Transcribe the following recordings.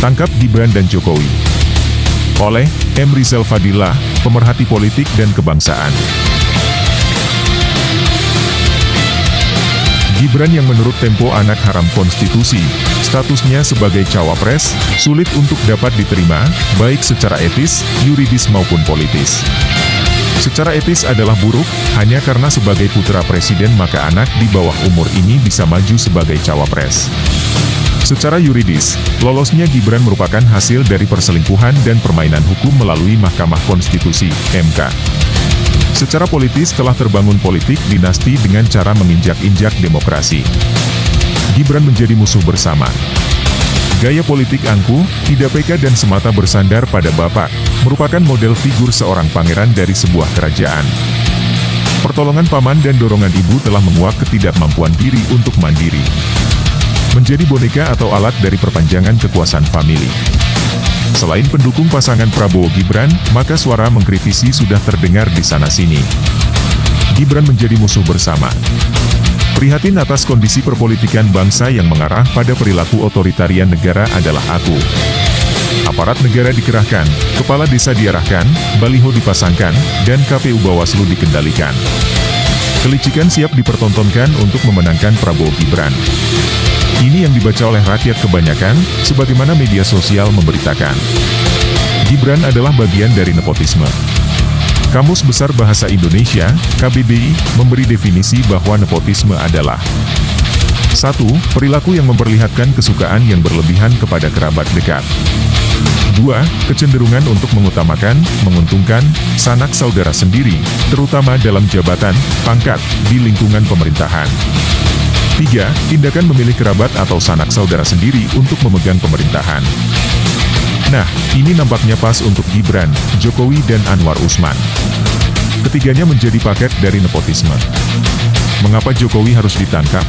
Tangkap Gibran dan Jokowi. Oleh M. Rizal Fadillah, pemerhati politik dan kebangsaan. Gibran yang menurut Tempo anak haram konstitusi, statusnya sebagai cawapres, sulit untuk dapat diterima, baik secara etis, yuridis maupun politis. Secara etis adalah buruk, hanya karena sebagai putra presiden maka anak di bawah umur ini bisa maju sebagai cawapres. Secara yuridis, lolosnya Gibran merupakan hasil dari perselingkuhan dan permainan hukum melalui Mahkamah Konstitusi, MK. Secara politis telah terbangun politik dinasti dengan cara menginjak-injak demokrasi. Gibran menjadi musuh bersama. Gaya politik angkuh, tidak peka dan semata bersandar pada bapak, merupakan model figur seorang pangeran dari sebuah kerajaan. Pertolongan paman dan dorongan ibu telah menguak ketidakmampuan diri untuk mandiri. Menjadi boneka atau alat dari perpanjangan kekuasaan famili. Selain pendukung pasangan Prabowo-Gibran, maka suara mengkritisi sudah terdengar di sana-sini. Gibran menjadi musuh bersama. Prihatin atas kondisi perpolitikan bangsa yang mengarah pada perilaku otoritarian negara adalah aku. Aparat negara dikerahkan, kepala desa diarahkan, baliho dipasangkan, dan KPU Bawaslu dikendalikan. Kelicikan siap dipertontonkan untuk memenangkan Prabowo-Gibran. Ini yang dibaca oleh rakyat kebanyakan, sebagaimana media sosial memberitakan. Gibran adalah bagian dari nepotisme. Kamus Besar Bahasa Indonesia, KBBI, memberi definisi bahwa nepotisme adalah 1. Perilaku yang memperlihatkan kesukaan yang berlebihan kepada kerabat dekat. 2. Kecenderungan untuk mengutamakan, menguntungkan, sanak saudara sendiri, terutama dalam jabatan, pangkat, di lingkungan pemerintahan. 3. Tindakan memilih kerabat atau sanak saudara sendiri untuk memegang pemerintahan. Nah, ini nampaknya pas untuk Gibran, Jokowi dan Anwar Usman. Ketiganya menjadi paket dari nepotisme. Mengapa Jokowi harus ditangkap?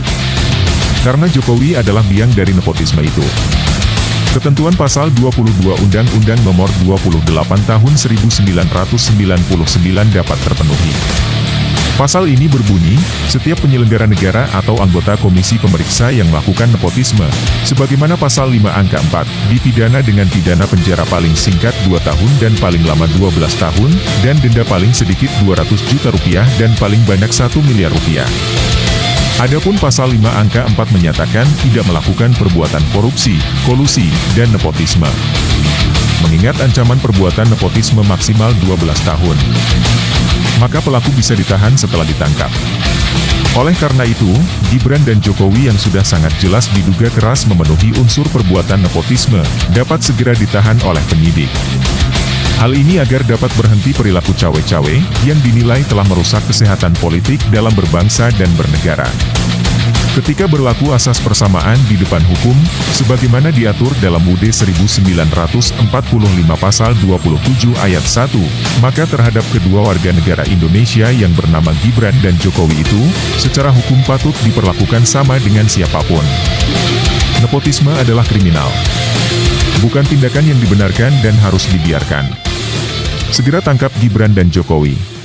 Karena Jokowi adalah biang dari nepotisme itu. Ketentuan pasal 22 Undang-Undang Nomor 28 Tahun 1999 dapat terpenuhi. Pasal ini berbunyi, setiap penyelenggara negara atau anggota komisi pemeriksa yang melakukan nepotisme, sebagaimana pasal 5 angka 4, dipidana dengan pidana penjara paling singkat 2 tahun dan paling lama 12 tahun, dan denda paling sedikit 200 juta rupiah dan paling banyak 1 miliar rupiah. Adapun pasal 5 angka 4 menyatakan tidak melakukan perbuatan korupsi, kolusi, dan nepotisme. Mengingat ancaman perbuatan nepotisme maksimal 12 tahun. Maka pelaku bisa ditahan setelah ditangkap. Oleh karena itu, Gibran dan Jokowi yang sudah sangat jelas diduga keras memenuhi unsur perbuatan nepotisme, dapat segera ditahan oleh penyidik. Hal ini agar dapat berhenti perilaku cawe-cawe, yang dinilai telah merusak kesehatan politik dalam berbangsa dan bernegara. Ketika berlaku asas persamaan di depan hukum, sebagaimana diatur dalam UUD 1945 pasal 27 ayat 1, maka terhadap kedua warga negara Indonesia yang bernama Gibran dan Jokowi itu, secara hukum patut diperlakukan sama dengan siapapun. Nepotisme adalah kriminal. Bukan tindakan yang dibenarkan dan harus dibiarkan. Segera tangkap Gibran dan Jokowi.